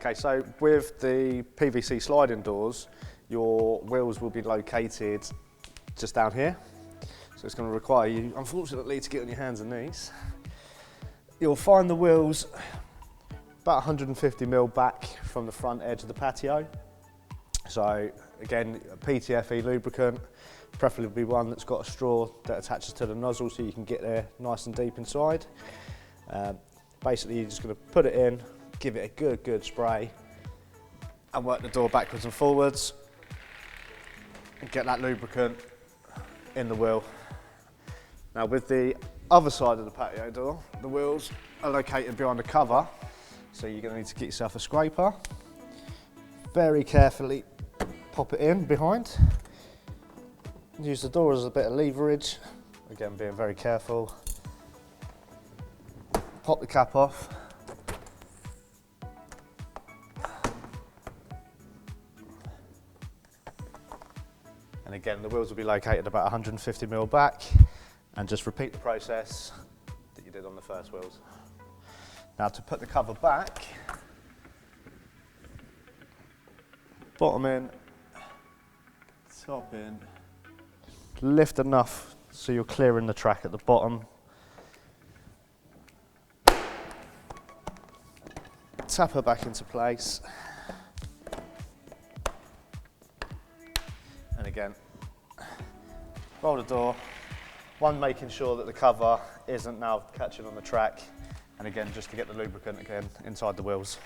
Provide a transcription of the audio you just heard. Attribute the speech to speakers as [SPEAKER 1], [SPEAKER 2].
[SPEAKER 1] Okay, so with the PVC sliding doors, your wheels will be located just down here. So it's going to require you, unfortunately, to get on your hands and knees. You'll find the wheels about 150 mil back from the front edge of the patio. So again, a PTFE lubricant, preferably one that's got a straw that attaches to the nozzle so you can get there nice and deep inside. Basically, you're just going to put it in, give it a good spray, and work the door backwards and forwards, and get that lubricant in the wheel. Now with the other side of the patio door, the wheels are located behind the cover, so you're going to need to get yourself a scraper. Very carefully pop it in behind. Use the door as a bit of leverage, again being very careful. Pop the cap off. And again, the wheels will be located about 150 mil back, and just repeat the process that you did on the first wheels. Now to put the cover back, bottom in, top in, lift enough so you're clearing the track at the bottom. Tap her back into place. And again, roll the door. One, making sure that the cover isn't now catching on the track. And again, just to get the lubricant again inside the wheels.